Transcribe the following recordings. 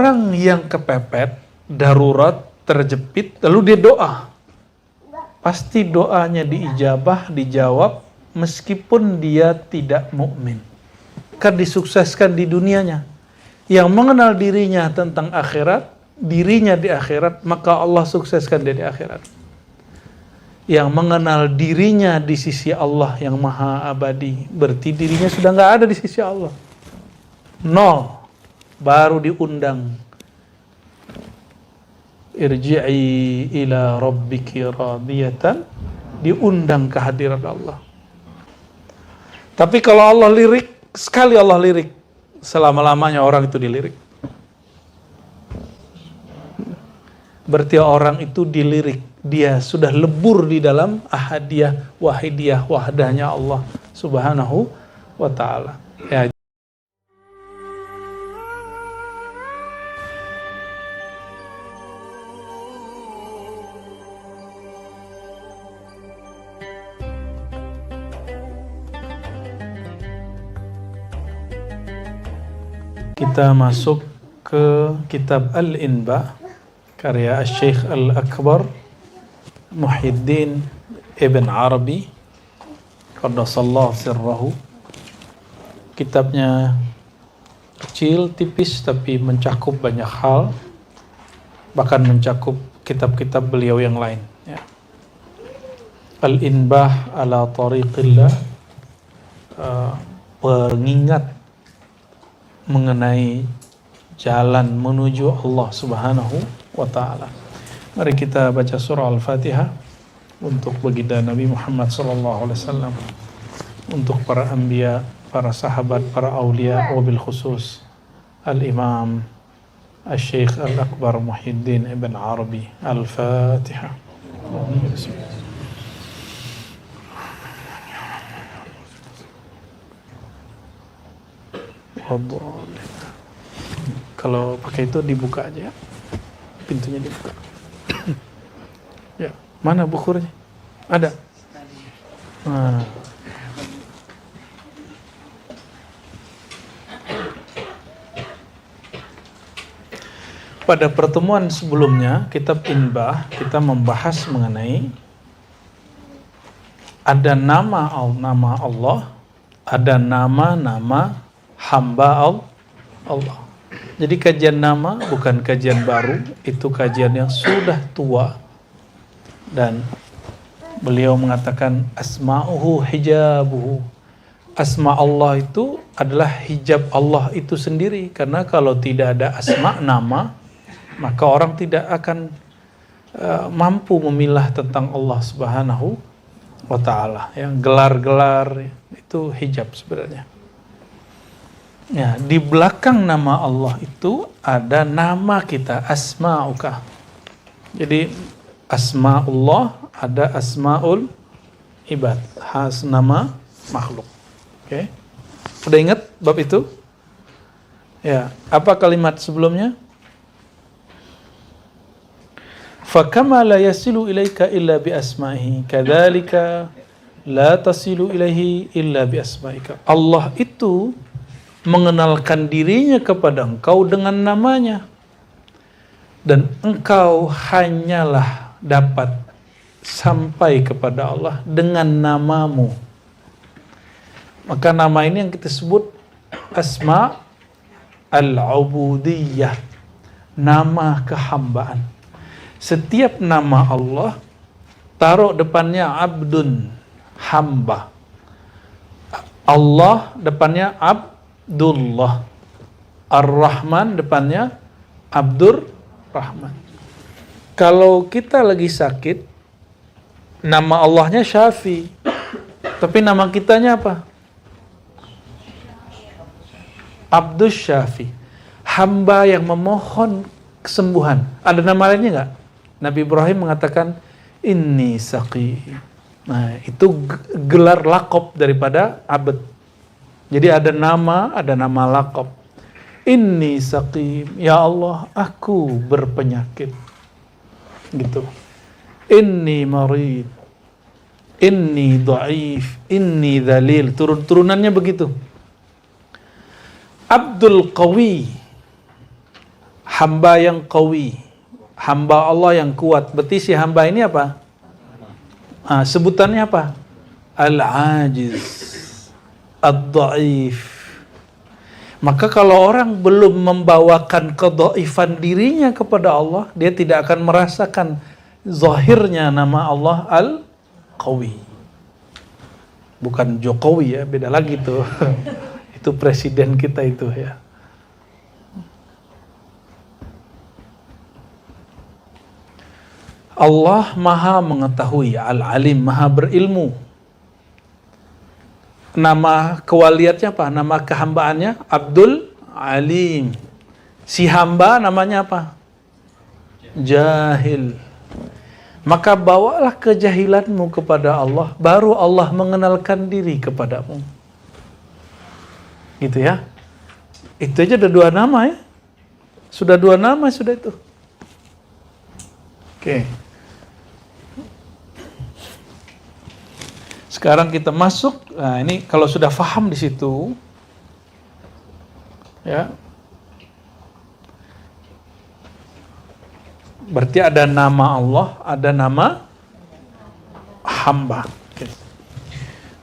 orang yang kepepet, darurat, terjepit, lalu dia doa. Pasti doanya diijabah, dijawab, meskipun dia tidak mukmin. Kan disukseskan di dunianya. Yang mengenal dirinya tentang akhirat, dirinya di akhirat, maka Allah sukseskan dia di akhirat. Yang mengenal dirinya di sisi Allah yang maha abadi, berarti dirinya sudah nggak ada di sisi Allah. Nol. Baru diundang. Irji'i ila rabbiki radiyatan, diundang ke hadirat Allah. Tapi kalau Allah lirik, sekali Allah lirik, selama-lamanya orang itu dilirik. Berarti orang itu dilirik, dia sudah lebur di dalam ahadiyah, wahidiyah, wahdahnya Allah subhanahu wa ta'ala. Ya. Kita masuk ke kitab Al-Inba karya Syekh Al-Akbar Muhyiddin Ibn Arabi qaddasallahu sirrahu. Kitabnya kecil, tipis, tapi mencakup banyak hal, bahkan mencakup kitab-kitab beliau yang lain, ya. Al-Inbah ala tariqillah, pengingat mengenai jalan menuju Allah subhanahu wa ta'ala. Mari kita baca surah Al-Fatihah untuk baginda Nabi Muhammad sallallahu alaihi wasallam, untuk para anbiya, para sahabat, para aulia, wabil khusus Al-Imam Al-Syekh Al-Akbar Muhyiddin Ibn Arabi. Al-Fatihah. Kalau pakai itu dibuka aja, pintunya dibuka. Ya, mana bukurnya? Ada. Nah. Pada pertemuan sebelumnya, kitab Inbah, kita membahas mengenai ada nama Allah, ada nama-nama hamba Allah. Jadi kajian nama bukan kajian baru, itu kajian yang sudah tua. Dan beliau mengatakan asma'uhu hijabuhu. Asma Allah itu adalah hijab Allah itu sendiri. Karena kalau tidak ada asma nama, maka orang tidak akan mampu memilah tentang Allah subhanahu wa ta'ala. Yang gelar-gelar itu hijab sebenarnya. Ya, di belakang nama Allah itu ada nama kita, asma'uka. Jadi asma'ullah ada asma'ul ibad, khas nama makhluk. Oke. Udah ingat bab itu? Ya, apa kalimat sebelumnya? Fakama la yasilu ilaika illa bi asma'ihi, kadzalika la tasilu ilaihi illa bi asma'ika. Allah itu mengenalkan dirinya kepada engkau dengan namanya, dan engkau hanyalah dapat sampai kepada Allah dengan namamu. Maka nama ini yang kita sebut asma al-ubudiyah, nama kehambaan. Setiap nama Allah taruh depannya abdun, hamba. Allah depannya Abdullah. Ar-Rahman depannya Abdur Rahman. Kalau kita lagi sakit, nama Allahnya Syafi, tapi nama kitanya apa? Abdus Syafi, hamba yang memohon kesembuhan. Ada nama lainnya nggak? Nabi Ibrahim mengatakan inni saqi. Nah, itu gelar laqab daripada abd. Jadi ada nama laqab. Inni saqim, ya Allah, aku berpenyakit. Gitu. Inni marid, inni dhaif, inni dhalil. Turunannya begitu. Abdul Qawi, hamba yang qawi, hamba Allah yang kuat. Berarti si hamba ini apa? Sebutannya apa? Al-ajiz, ad-dhaif. Maka kalau orang belum membawakan kedhaifan dirinya kepada Allah, dia tidak akan merasakan zahirnya nama Allah Al-Qawi. Bukan Jokowi ya, beda lagi tuh. Itu presiden kita itu ya. Allah Maha mengetahui, Al-Alim, Maha berilmu. Nama kewaliatnya apa? Nama kehambaannya Abdul Alim. Si hamba namanya apa? Jahil. Maka bawalah kejahilanmu kepada Allah, baru Allah mengenalkan diri kepadamu. Gitu ya. Itu aja ada 2 nama ya. Sudah 2 nama sudah itu. Oke. Sekarang kita masuk. Nah, ini kalau sudah faham di situ, ya, berarti ada nama Allah, ada nama hamba. Okay.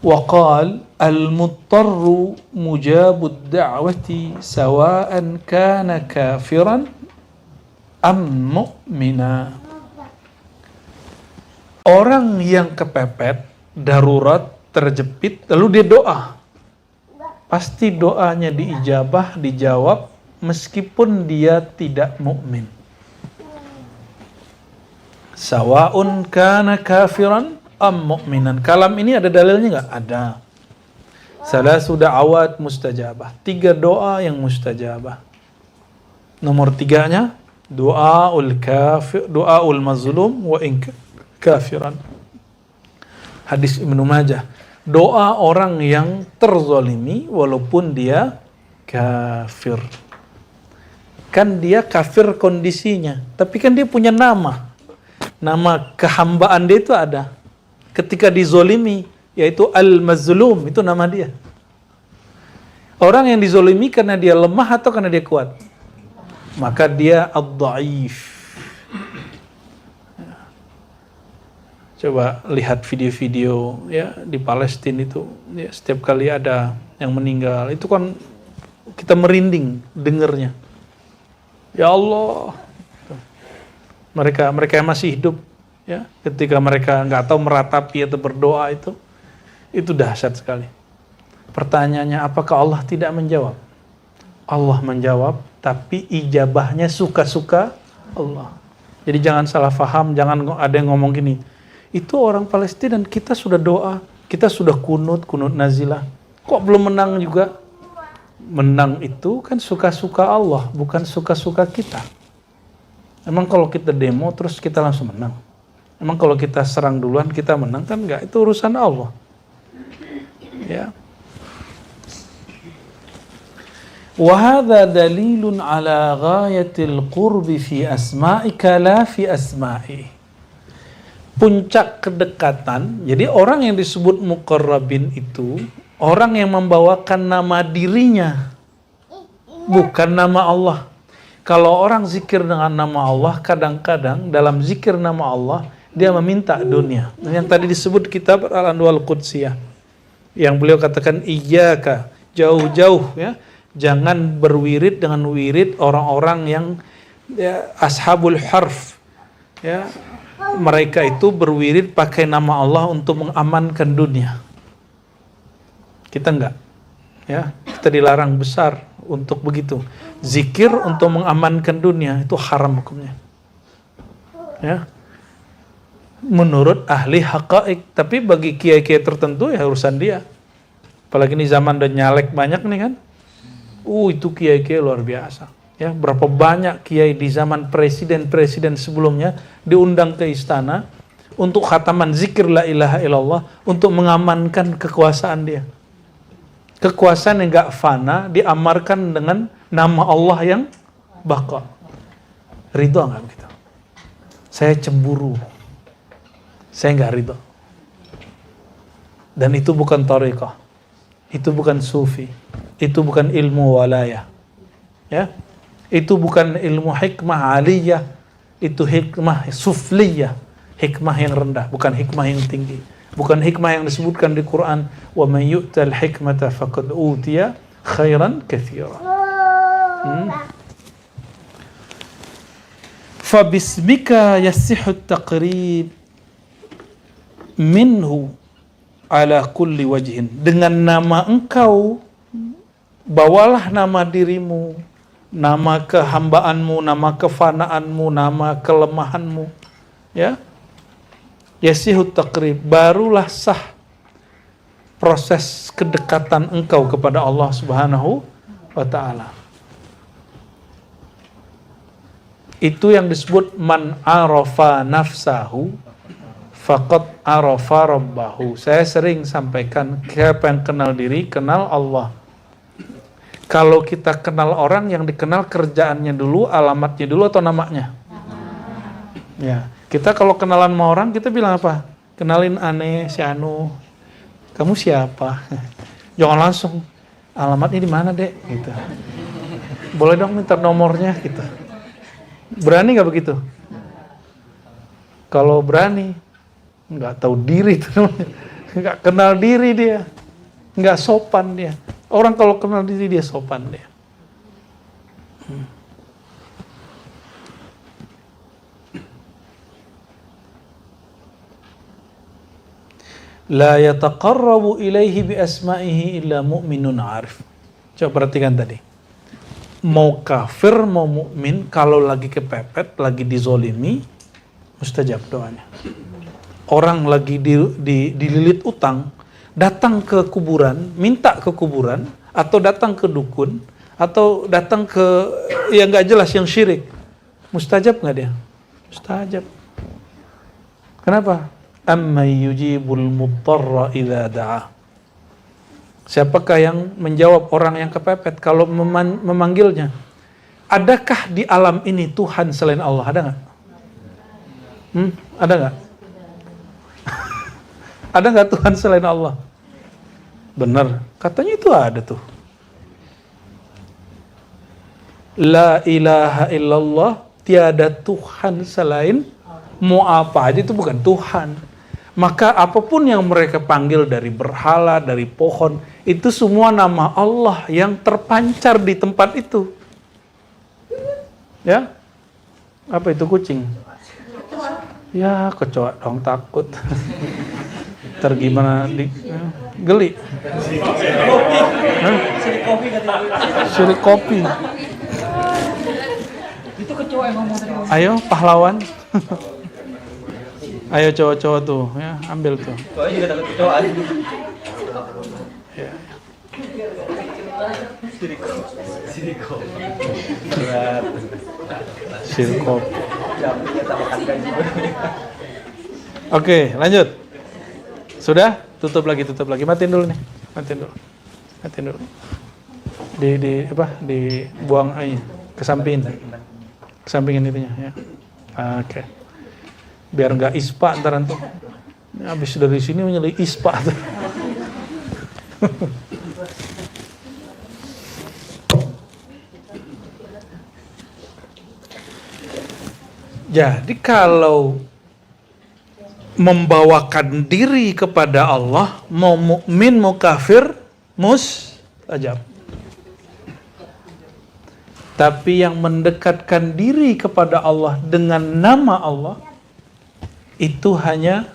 Wa qal al-muttarru mujabud da'wati sawa'an kana kafiran am mu'mina. Orang yang kepepet, darurat, terjepit, lalu dia doa. Pasti doanya diijabah, dijawab, meskipun dia tidak mukmin. Sawa'un kana kafiran am mu'minan. Kalam ini ada dalilnya nggak? Ada. Salasu da'awat mustajabah. 3 doa yang mustajabah. Nomor 3-nya, doaul kafir, doaul mazlum wa in kafiran. Hadis Ibnu Majah. Doa orang yang terzalimi walaupun dia kafir. Kan dia kafir kondisinya, tapi kan dia punya nama. Nama kehambaan dia itu ada. Ketika dizolimi, yaitu al-mazlum, itu nama dia. Orang yang dizolimi karena dia lemah atau karena dia kuat? Maka dia ad-dhaif. Coba lihat video-video ya di Palestina itu, ya, setiap kali ada yang meninggal, itu kan kita merinding dengernya. Ya Allah, mereka yang masih hidup, ya, ketika mereka nggak tahu meratapi atau berdoa itu dahsyat sekali. Pertanyaannya, apakah Allah tidak menjawab? Allah menjawab, tapi ijabahnya suka-suka Allah. Jadi jangan salah faham, jangan ada yang ngomong gini, itu orang Palestina dan kita sudah doa, kita sudah kunut nazilah, kok belum menang juga? Menang itu kan suka-suka Allah, bukan suka-suka kita. Emang kalau kita demo terus kita langsung menang? Emang kalau kita serang duluan kita menang? Kan enggak, itu urusan Allah. Ya. Wa hadza dalilun ala ghayatil qurbi fi asma'ika la fi asma'i. Puncak kedekatan. Jadi orang yang disebut muqarrabin itu orang yang membawakan nama dirinya, bukan nama Allah. Kalau orang zikir dengan nama Allah, kadang-kadang dalam zikir nama Allah dia meminta dunia. Yang tadi disebut kitab Al-Anwar Qudsiyah, yang beliau katakan iyyaka, jauh-jauh ya, jangan berwirid dengan wirid orang-orang yang ya, ashabul harf ya. Mereka itu berwirid pakai nama Allah untuk mengamankan dunia. Kita enggak. Ya, kita dilarang besar untuk begitu. Zikir untuk mengamankan dunia itu haram hukumnya. Ya. Menurut ahli haqa'iq, tapi bagi kiai-kiai tertentu ya urusan dia. Apalagi ini zaman udah nyalek banyak nih kan. Itu kiai-kiai luar biasa. Ya, berapa banyak kiai di zaman presiden-presiden sebelumnya diundang ke istana untuk khataman zikir la ilaha illallah untuk mengamankan kekuasaan dia. Kekuasaan yang gak fana diamarkan dengan nama Allah yang baqa. Ridho gak begitu? Saya cemburu. Saya gak ridho. Dan itu bukan thariqah. Itu bukan sufi. Itu bukan ilmu walayah. Ya. Itu bukan ilmu hikmah aliyah, itu hikmah sufliyah, hikmah yang rendah, bukan hikmah yang tinggi. Bukan hikmah yang disebutkan di Quran, wa may yu'tal hikmata faqad utiya khairan katsira. Fa bismika yasihhu at-taqrib minhu ala kulli wajhin. Dengan nama engkau, bawalah nama dirimu, nama kehambaanmu, nama kefanaanmu, nama kelemahanmu, ya. Yasihut taqrib, barulah sah proses kedekatan engkau kepada Allah Subhanahu wa ta'ala. Itu yang disebut man arafa nafsahu faqad arafa rabbahu. Saya sering sampaikan, siapa yang kenal diri, kenal Allah. Kalau kita kenal orang, yang dikenal kerjaannya dulu, alamatnya dulu, atau namanya? Ya, kita kalau kenalan sama orang, kita bilang apa? Kenalin aneh, si Anu. Kamu siapa? Jangan langsung, alamatnya di mana, Dek? Gitu. Boleh dong minta nomornya, gitu. Berani nggak begitu? Kalau berani, nggak tahu diri tuh, nggak kenal diri dia, nggak sopan dia. Orang kalau kenal diri dia sopan dia. La yataqarrabu ilaihi bi asma'ihi illa mu'minun arif. Coba perhatikan tadi. Mau kafir, mau mukmin, kalau lagi kepepet, lagi dizolimi, mustajab doanya. Orang lagi dililit utang, datang ke kuburan, minta ke kuburan, atau datang ke dukun, atau datang ke yang nggak jelas, yang syirik, mustajab nggak dia? Mustajab. Kenapa? Amma yujibul mudtarra idza da'a. Siapakah yang menjawab orang yang kepepet kalau memanggilnya? Adakah di alam ini Tuhan selain Allah? Ada nggak? Ada nggak? Ada nggak Tuhan selain Allah? Benar, katanya itu ada tuh. La ilaha illallah, tiada Tuhan selain, mau apa aja itu bukan Tuhan. Maka apapun yang mereka panggil, dari berhala, dari pohon, itu semua nama Allah yang terpancar di tempat itu. Ya? Apa itu kucing? Ya, kecoa dong, takut. Ntar gimana geli? Sirik kopi. Itu kecoa yang ngomong tadi. Ayo pahlawan. Ayo cowok-cowok tuh, ya, ambil tuh. Cowok juga takut kecoa. Ya. Sirik kopi. Oke, lanjut. Sudah? Tutup lagi. Matiin dulu nih. Matiin dulu. Dibuang aja ke sampingin. Kesampingin itunya, ya. Oke. Biar nggak ispa ntar antum. Habis dari sini menyelih ispa. Jadi kalau membawakan diri kepada Allah, mau mukmin mau kafir, mustajab. Tapi yang mendekatkan diri kepada Allah dengan nama Allah, itu hanya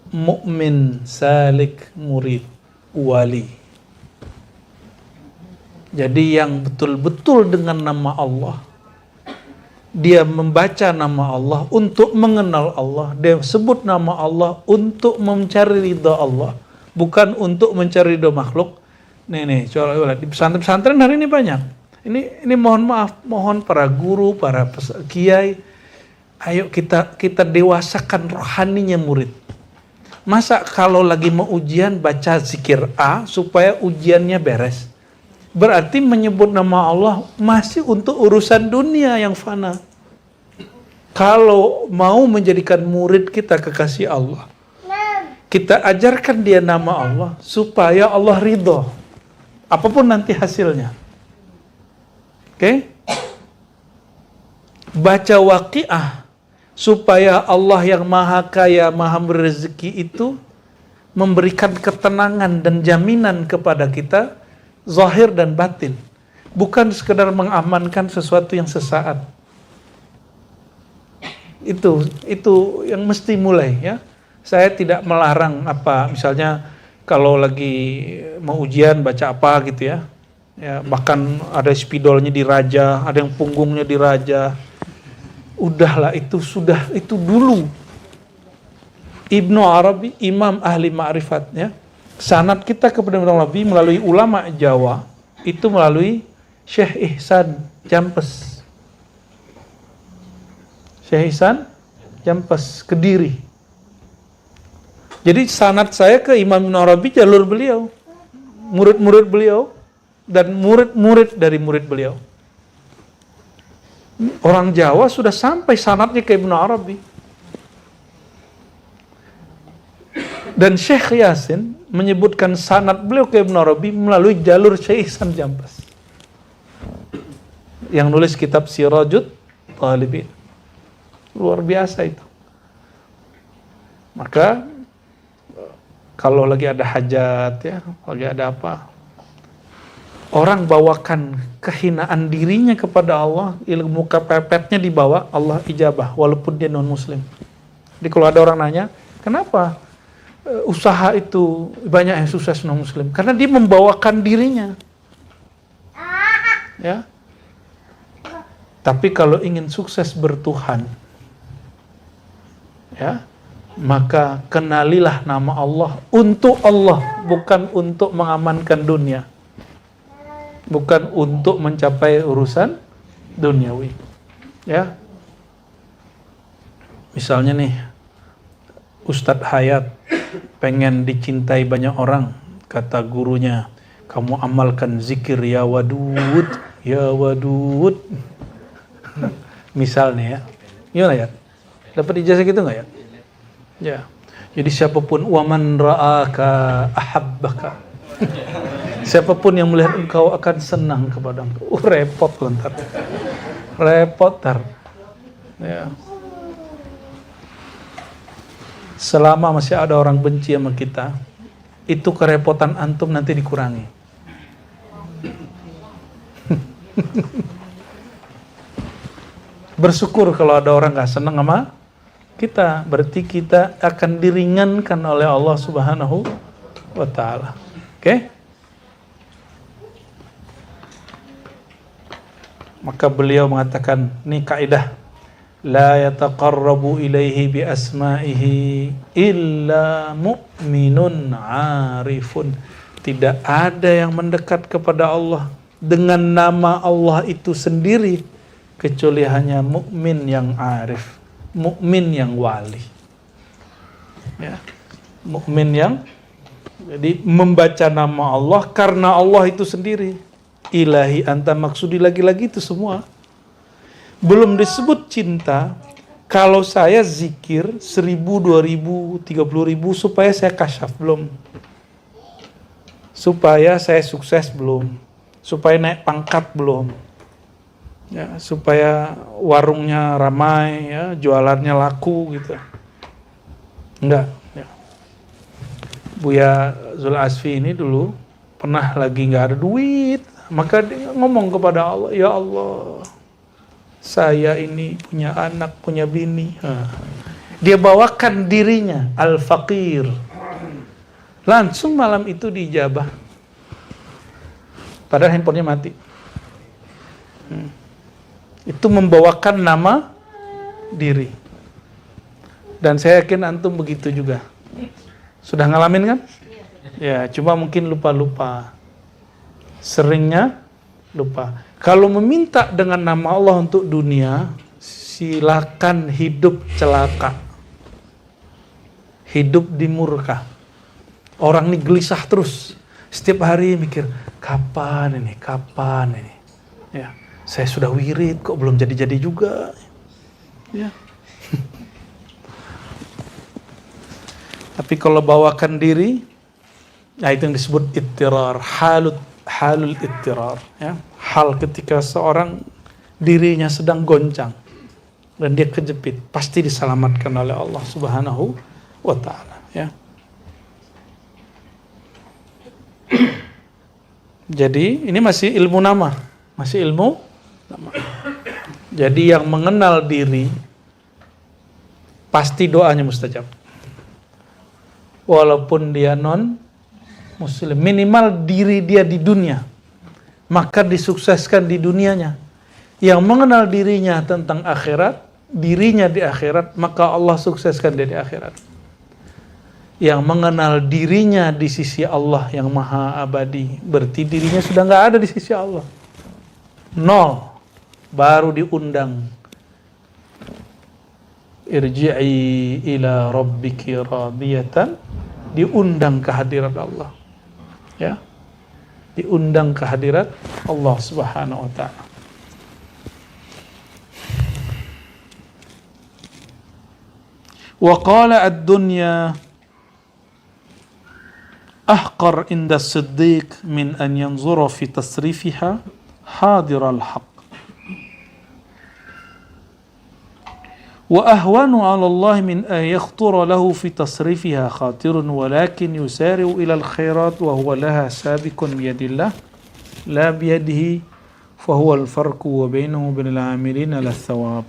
mukmin, salik, murid, wali. Jadi yang betul-betul dengan nama Allah, dia membaca nama Allah untuk mengenal Allah, dia sebut nama Allah untuk mencari ridha Allah, bukan untuk mencari ridha makhluk. Nih, coba di pesantren-pesantren hari ini banyak. Ini mohon maaf, mohon para guru, para kiai, ayo kita dewasakan rohaninya murid. Masa kalau lagi mau ujian baca zikir A supaya ujiannya beres? Berarti menyebut nama Allah masih untuk urusan dunia yang fana. Kalau mau menjadikan murid kita kekasih Allah, kita ajarkan dia nama Allah supaya Allah ridho, apapun nanti hasilnya. Oke? Baca Waqiah supaya Allah yang maha kaya, maha berezeki itu memberikan ketenangan dan jaminan kepada kita, zahir dan batin. Bukan sekedar mengamankan sesuatu yang sesaat. Itu yang mesti mulai ya. Saya tidak melarang misalnya kalau lagi mau ujian baca apa gitu ya. Ya, bahkan ada spidolnya diraja, ada yang punggungnya diraja. Udahlah, itu dulu. Ibnu Arabi, imam ahli ma'rifat ya. Sanad kita kepada Nabi melalui ulama Jawa itu melalui Syekh Ihsan Jampes. Syekh Ihsan Jampes Kediri. Jadi sanad saya ke Imam Ibnu Arabi jalur beliau. Murid-murid beliau dan murid-murid dari murid beliau. Orang Jawa sudah sampai sanadnya ke Ibnu Arabi. Dan Syekh Yasin menyebutkan sanad beliau ke Ibnu Arabi melalui jalur Syekh Ihsan Jampes. Yang nulis kitab Sirajut Talibin. Luar biasa itu. Maka kalau lagi ada hajat ya, lagi ada apa, orang bawakan kehinaan dirinya kepada Allah, ilmu kepepetnya dibawa, Allah ijabah walaupun dia non muslim. Jadi kalau ada orang nanya, kenapa usaha itu banyak yang sukses non muslim? Karena dia membawakan dirinya. Ya. Tapi kalau ingin sukses bertuhan, ya, maka kenalilah nama Allah untuk Allah, bukan untuk mengamankan dunia, bukan untuk mencapai urusan duniawi. Ya, misalnya nih, Ustadz Hayat pengen dicintai banyak orang, kata gurunya, kamu amalkan zikir ya wadud, ya wadud. Misalnya ya, gimana ya? Dapat ijazah gitu nggak ya? Ya, jadi siapapun waman ra'aka ahabbaka. Siapapun yang melihat engkau akan senang kepada engkau. Repot ntar. Repot ntar. Ya. Selama masih ada orang benci sama kita, itu kerepotan antum nanti dikurangi. Bersyukur kalau ada orang gak senang sama kita, berarti kita akan diringankan oleh Allah Subhanahu wa ta'ala. Oke? Maka beliau mengatakan, ini kaidah, la yataqarrabu ilaihi bi asma'ihi illa mu'minun 'arifun. Tidak ada yang mendekat kepada Allah dengan nama Allah itu sendiri kecuali hanya mukmin yang arif, mukmin yang wali. Ya. Mukmin yang jadi membaca nama Allah karena Allah itu sendiri. Ilahi anta maksudi, lagi-lagi itu semua. Belum disebut cinta kalau saya zikir 1000, 2000, 30.000 supaya saya kasyaf, belum. Supaya saya sukses, belum. Supaya naik pangkat, belum. Ya, supaya warungnya ramai, ya, jualannya laku gitu. Enggak. Ya. Buya Zul Asfi ini dulu pernah lagi nggak ada duit, maka dia ngomong kepada Allah, ya Allah, saya ini punya anak, punya bini. Dia bawakan dirinya al-faqir. Langsung malam itu diijabah. Padahal handphonenya mati. Itu membawakan nama diri. Dan saya yakin antum begitu juga. Sudah ngalamin kan? Ya, cuma mungkin lupa-lupa. Seringnya lupa. Kalau meminta dengan nama Allah untuk dunia, silakan hidup celaka. Hidup di murka. Orang ini gelisah terus. Setiap hari mikir, kapan ini? Ya. Saya sudah wirid kok belum jadi-jadi juga. Ya. Tapi kalau bawakan diri, nah itu yang disebut ittirar, halul ittirar, ya. Hal ketika seorang dirinya sedang goncang. dan dia kejepit, pasti diselamatkan oleh Allah Subhanahu wa taala, ya. Jadi ini masih ilmu nama, masih ilmu nama. Jadi yang mengenal diri pasti doanya mustajab. Walaupun dia non muslim, minimal diri dia di dunia, maka disukseskan di dunianya. Yang mengenal dirinya tentang akhirat, dirinya di akhirat, maka Allah sukseskan dia di akhirat. Yang mengenal dirinya di sisi Allah yang maha abadi, berarti dirinya sudah nggak ada di sisi Allah. Nol, baru diundang. Irji'i ila rabbiki radiyatan, diundang ke hadirat Allah. Ya. Diundang ke hadirat Allah Subhanahu wa taala. Wa qala ad-dunya ahqar inda as-siddiq min an yanzura fi tasrifiha hadir al-haq. Wa ahwanu 'ala Allah min an yakhtura lahu fi tasrifiha khatirun walakin yusari'u ila al-khairat wa huwa laha sabiqun bi yadillah la bi yadihi fa huwa al-farqu wa bainahu wa bainal 'amilina las-thawab.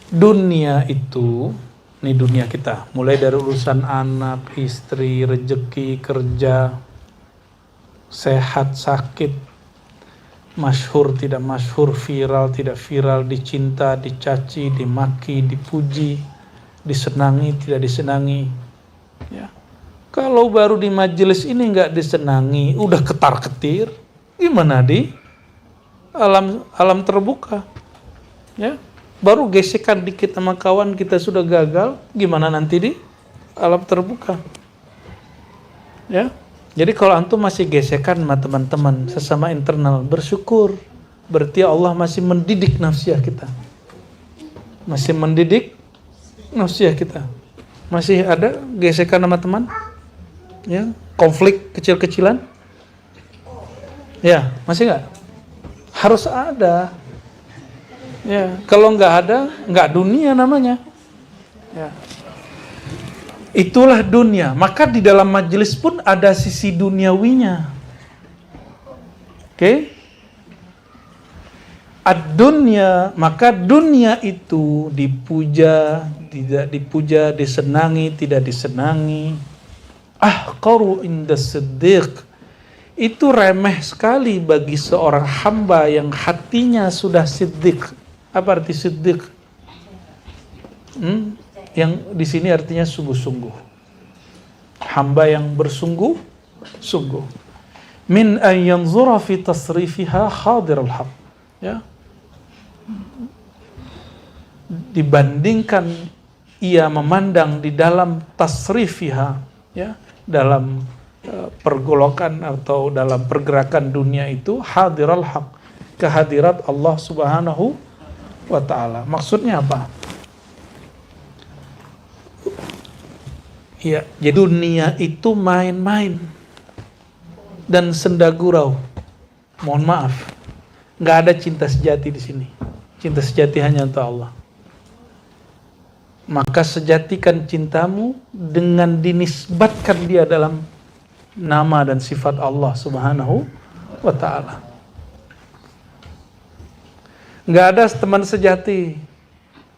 Dunia itu, ini dunia kita, mulai dari urusan anak, istri, rezeki, kerja, sehat, sakit, masyhur, tidak masyhur, viral, tidak viral, dicinta, dicaci, dimaki, dipuji, disenangi, tidak disenangi. Ya. Kalau baru di majelis ini nggak disenangi, udah ketar-ketir, gimana di alam terbuka? Ya. Baru gesekan dikit sama kawan kita sudah gagal, gimana nanti di alam terbuka? Ya. Jadi kalau antum masih gesekan sama teman-teman sesama internal, bersyukur. Berarti Allah masih mendidik nafsiyah kita. Masih mendidik nafsiyah kita. Masih ada gesekan sama teman? Ya, konflik kecil-kecilan? Ya, masih enggak? Harus ada. Ya, kalau nggak ada, nggak dunia namanya. Ya. Itulah dunia. Maka di dalam majelis pun ada sisi duniawinya. Oke? Ad-dunya, maka dunia itu dipuja, tidak dipuja, disenangi, tidak disenangi. Ahqaru inda siddiq. Itu remeh sekali bagi seorang hamba yang hatinya sudah siddiq. Apa arti siddiq? Yang di sini artinya sungguh-sungguh. Hamba yang bersungguh-sungguh. Min an yanzura fi tasrifiha hadir al-haq. Ya. Dibandingkan ia memandang di dalam tasrifiha, ya, dalam pergolakan atau dalam pergerakan dunia itu hadir al-haq, kehadirat Allah Subhanahu wa ta'ala. Maksudnya apa? Ya, jadi dunia itu main-main dan senda gurau. Mohon maaf, nggak ada cinta sejati di sini. Cinta sejati hanya untuk Allah. Maka sejatikan cintamu dengan dinisbatkan dia dalam nama dan sifat Allah Subhanahu wa ta'ala. Nggak ada teman sejati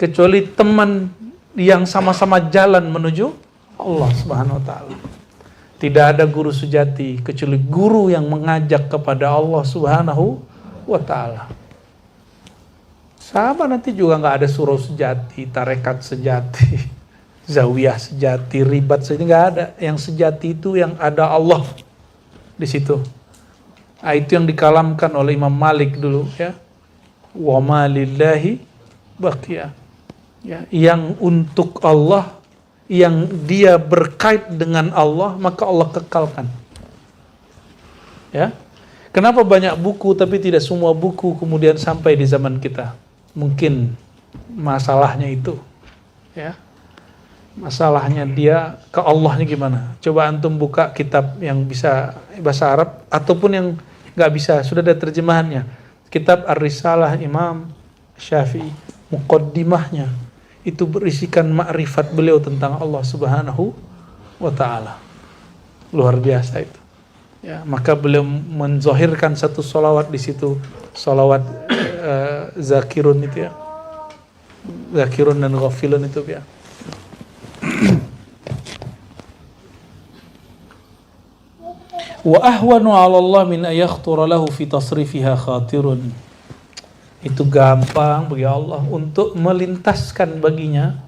kecuali teman yang sama-sama jalan menuju Allah Subhanahu wa ta'ala. Tidak ada guru sejati kecuali guru yang mengajak kepada Allah Subhanahu wa ta'ala. Sama nanti juga nggak ada surau sejati, tarekat sejati, zawiyah sejati, ribat sejati, nggak ada. Yang sejati itu yang ada Allah di situ. Nah, itu yang dikalamkan oleh Imam Malik dulu, ya. Wa ma lillahi baqiya. Ya, yang untuk Allah, yang dia berkait dengan Allah, maka Allah kekalkan. Ya. Kenapa banyak buku tapi tidak semua buku kemudian sampai di zaman kita? Mungkin masalahnya itu. Ya. Masalahnya dia ke Allahnya gimana? Coba antum buka kitab yang bisa bahasa Arab ataupun yang nggak bisa, sudah ada terjemahannya. Kitab Ar-Risalah Imam Syafi'i, muqaddimahnya itu berisikan makrifat beliau tentang Allah Subhanahu wa ta'ala. Luar biasa itu. Ya, maka beliau menzahirkan satu solawat di situ, solawat zakirun itu ya, zakirun dan ghafilun itu ya. Wa ahwanu 'ala Allah min ayakhthura lahu fi tasrifiha khatirun. Itu gampang bagi Allah untuk melintaskan baginya,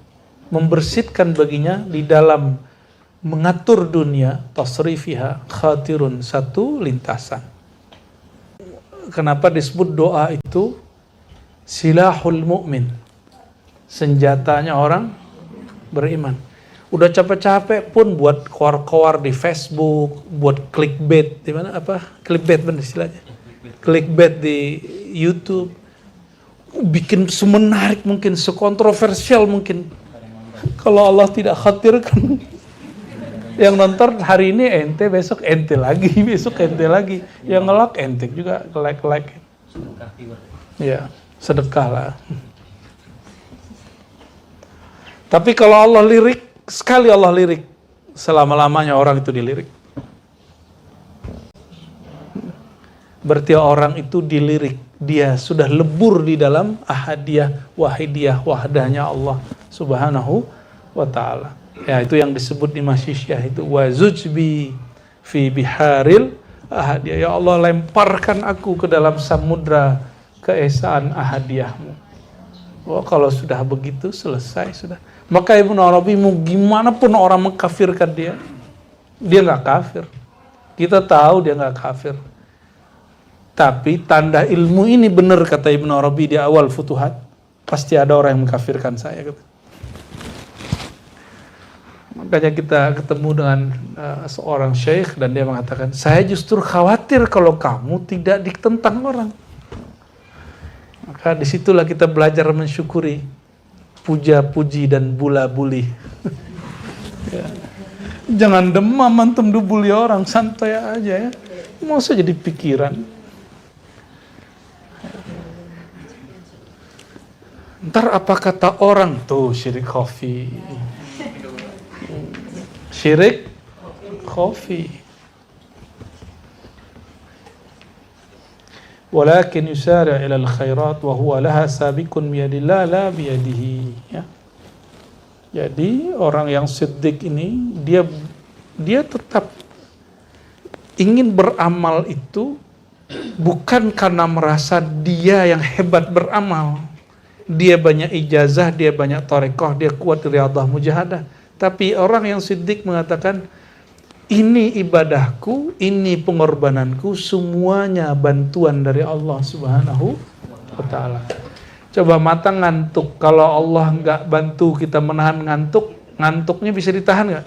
membersihkan baginya di dalam mengatur dunia, tasrifiha khatirun, satu lintasan. Kenapa disebut doa itu silahul mu'min, senjatanya orang beriman. Udah capek-capek pun buat koar-koar di Facebook, buat clickbait di mana apa? Clickbait benar istilahnya. Clickbait di YouTube. Bikin semenarik mungkin, sekontroversial mungkin. Kalau Allah tidak khatirkan, yang nonton hari ini ente, besok ente lagi, besok ente lagi. Yang nge-like ente juga like. Ya, sedekah lah. Tapi kalau Allah lirik, sekali Allah lirik, selama-lamanya orang itu dilirik. Berarti orang itu dilirik, dia sudah lebur di dalam ahadiyah, wahidiyah, wahdahnya Allah Subhanahu wa ta'ala. Ya, itu yang disebut di Masyisyah itu, wazujbi fi biharil ahadiyah. Ya Allah, lemparkan aku ke dalam samudra keesaan ahadiyahmu. Oh, kalau sudah begitu selesai sudah. Maka Ibnu Arabi mau gimana pun orang mengkafirkan dia nggak kafir. Kita tahu dia nggak kafir. Tapi tanda ilmu ini benar kata Ibnu Arabi di awal Futuhat, pasti ada orang yang mengkafirkan saya. Gitu. Makanya kita ketemu dengan seorang syekh dan dia mengatakan, saya justru khawatir kalau kamu tidak ditentang orang. Maka disitulah kita belajar mensyukuri puja-puji dan bula-buli. Ya. Jangan demam antum dibully orang, santai aja ya. Mau saja jadi pikiran. Ntar apa kata orang tuh syirik khafi. Syirik khafi. Walakin yusari' ila al-khairat wa huwa laha sabiqun biyadillah la biyadihi. Ya. Jadi orang yang siddiq ini dia tetap ingin beramal itu bukan karena merasa dia yang hebat beramal. Dia banyak ijazah, dia banyak tarekoh, dia kuat riyadhah mujahadah. Tapi orang yang siddiq mengatakan, ini ibadahku, ini pengorbananku, semuanya bantuan dari Allah Subhanahu wa ta'ala. Coba mata ngantuk, kalau Allah nggak bantu kita menahan ngantuk, ngantuknya bisa ditahan nggak?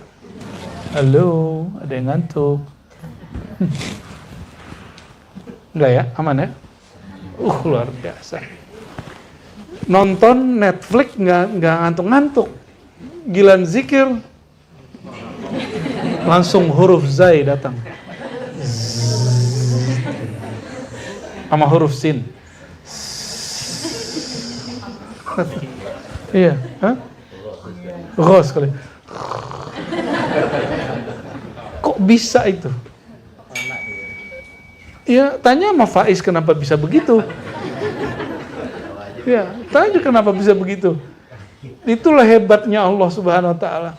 Halo, ada yang ngantuk? Enggak ya, aman ya? Luar biasa. Nonton Netflix nggak ngantuk-ngantuk, gilan zikir, langsung huruf zai datang, sama huruf sin. Iya, Ghos kali. Kok bisa itu? Ya, tanya sama Faiz kenapa bisa begitu. Ya, tanya kenapa bisa begitu. Itulah hebatnya Allah Subhanahu wa ta'ala.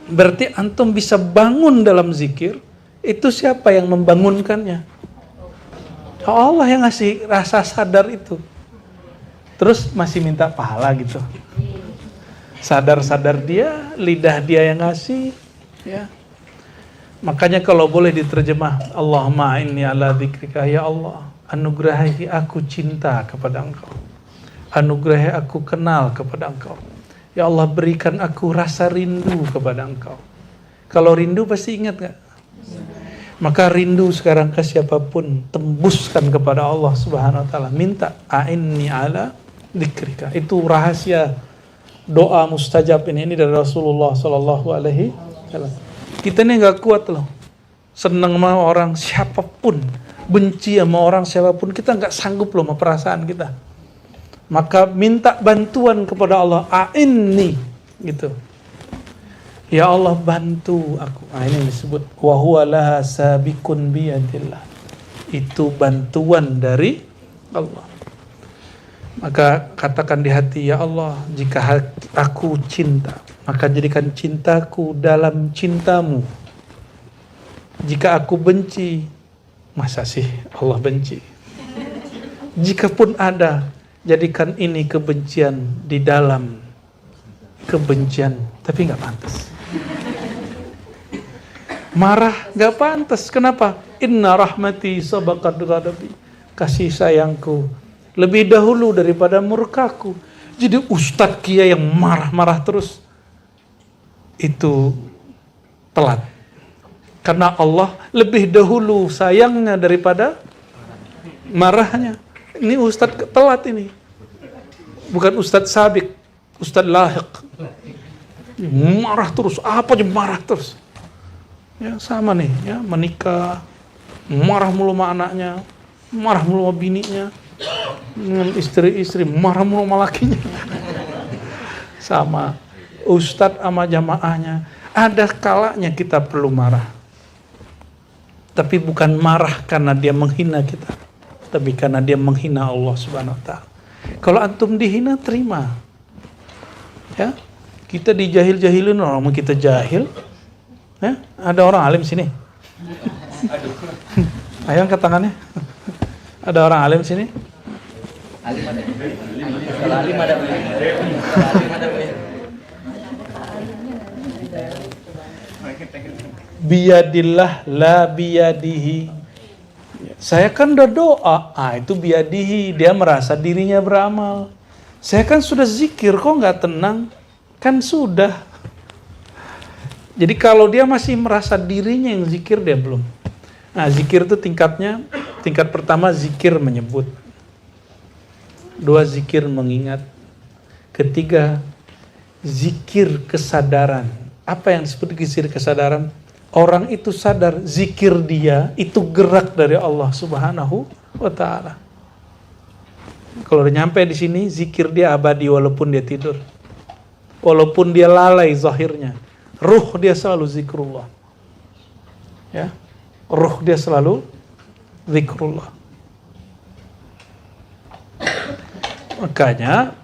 Berarti antum bisa bangun dalam zikir, itu siapa yang membangunkannya? Allah yang ngasih rasa sadar itu. Terus masih minta pahala gitu. Sadar-sadar dia, lidah dia yang ngasih, ya. Makanya kalau boleh diterjemah, Allahumma inni ala dzikrika, ya Allah, anugerahi aku cinta kepada Engkau. Anugerahi aku kenal kepada Engkau. Ya Allah, berikan aku rasa rindu kepada Engkau. Kalau rindu pasti ingat gak? Maka rindu sekarang ke siapapun, tembuskan kepada Allah Subhanahu wa ta'ala. Minta, a'inni ala dzikrika. Itu rahasia doa mustajab ini dari Rasulullah sallallahu alaihi wasallam. Kita ini gak kuat loh. Seneng sama orang siapapun. benci sama orang siapapun, kita nggak sanggup loh sama perasaan kita. Maka minta bantuan kepada Allah, a'inni, gitu. Ya Allah bantu aku. Ini disebut wa huwa laha sabiqun biyadillah. Itu bantuan dari Allah. Maka katakan di hati, ya Allah, jika aku cinta, maka jadikan cintaku dalam cintamu. Jika aku benci, masa sih Allah benci? Jikapun ada, jadikan ini kebencian di dalam kebencian, tapi nggak pantas. Marah nggak pantas. Kenapa? Inna rahmati sabaqat ghadabi. Kasih sayangku lebih dahulu daripada murkaku. Jadi ustadz kiai yang marah-marah terus itu telat. Karena Allah lebih dahulu sayangnya daripada marahnya. Ini ustadz telat ini. Bukan ustadz sabik, ustadz lahiq. Marah terus, apa aja marah terus. Ya sama nih, ya menikah, marah mulu sama anaknya, marah mulu sama bininya, dengan istri-istri, marah mulu sama lakinya. Sama ustadz sama jamaahnya, ada kalanya kita perlu marah. Tapi bukan marah karena dia menghina kita, tapi karena dia menghina Allah Subhanahu wa ta'ala. Kalau antum dihina, terima. Ya, kita dijahil-jahilin, orang kita jahil. Ya, ada orang alim sini. Ayo angkat tangannya. Ada orang alim sini? Alim ada. Kalau alim ada. Biyadillah la biyadihi. Saya kan udah doa, itu biyadihi, dia merasa dirinya beramal. Saya kan sudah zikir, kok nggak tenang? Kan sudah. Jadi kalau dia masih merasa dirinya yang zikir, dia belum. Nah, zikir itu tingkatnya, tingkat pertama zikir menyebut. 2, zikir mengingat. 3, zikir kesadaran. Apa yang disebut zikir kesadaran? Orang itu sadar zikir dia itu gerak dari Allah Subhanahu wa ta'ala. Kalau udah nyampe di sini, zikir dia abadi walaupun dia tidur. Walaupun dia lalai zahirnya. Ruh dia selalu zikrullah. Ya. Ruh dia selalu zikrullah. Makanya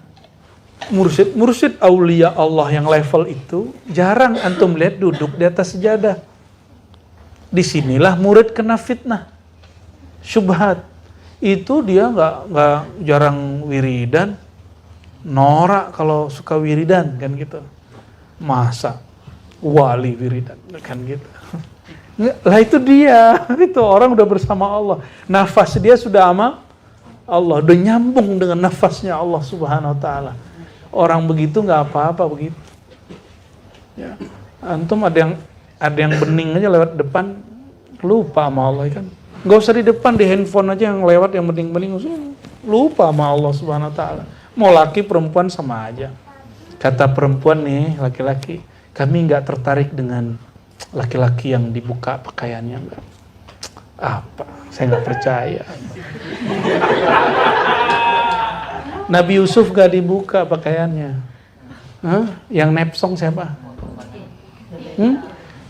mursyid aulia Allah yang level itu jarang antum lihat duduk di atas sejadah. Disinilah murid kena fitnah, syubhat. Itu dia nggak jarang wiridan, norak kalau suka wiridan kan gitu. Masa wali wiridan kan gitu. Lah itu dia, itu orang udah bersama Allah. Nafas dia sudah sama Allah, udah nyambung dengan nafasnya Allah Subhanahu wa ta'ala. Orang begitu nggak apa-apa begitu. Ya. Antum ada yang bening aja lewat depan, lupa sama Allah kan. Nggak usah di depan, di handphone aja yang lewat yang bening-bening, lupa sama Allah Subhanahu wa ta'ala. Mau laki perempuan sama aja. Kata perempuan nih, laki-laki, kami nggak tertarik dengan laki-laki yang dibuka pakaiannya. Enggak. Apa? Saya nggak percaya. Nabi Yusuf gak dibuka pakaiannya. Yang nepsong siapa?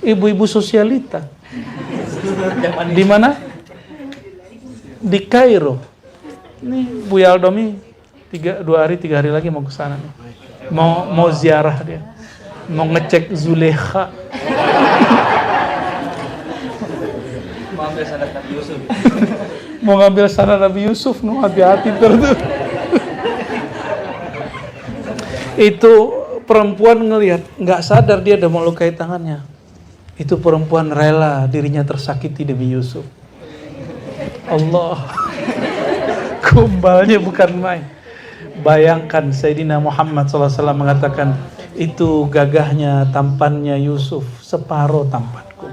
Ibu-ibu sosialita. Di mana? Di Kairo. Ini Bu Yaldomi 2 hari 3 hari lagi mau ke sana nih. Mau ziarah dia. Mau ngecek Zulekha. Mau ambil sanad Nabi Yusuf. Mau ngambil sanad Nabi Yusuf, hati-hati terus. Itu perempuan ngelihat, nggak sadar dia udah melukai tangannya. Itu perempuan rela dirinya tersakiti demi Yusuf. Allah, gombalnya bukan main. Bayangkan Sayyidina Muhammad SAW mengatakan, itu gagahnya, tampannya Yusuf, separuh tampanku.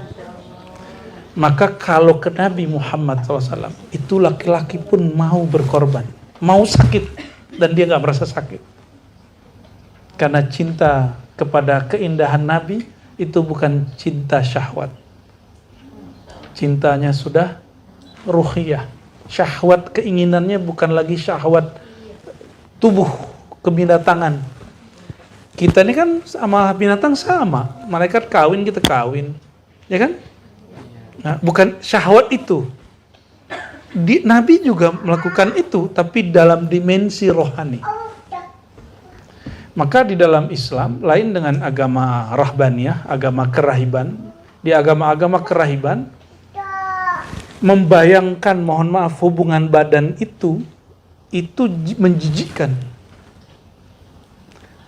Maka kalau ke Nabi Muhammad SAW, itu laki-laki pun mau berkorban, mau sakit, dan dia nggak merasa sakit. Karena cinta kepada keindahan Nabi itu bukan cinta syahwat. Cintanya sudah ruhiyah. Syahwat keinginannya bukan lagi syahwat tubuh kebinatangan. Kita ini kan sama binatang sama. Malaikat kawin, kita kawin. Ya kan? Nah, bukan syahwat itu. Nabi juga melakukan itu, tapi dalam dimensi rohani. Maka di dalam Islam, lain dengan agama rahbaniyah, agama kerahiban. Di agama-agama kerahiban, membayangkan, mohon maaf, hubungan badan itu menjijikkan.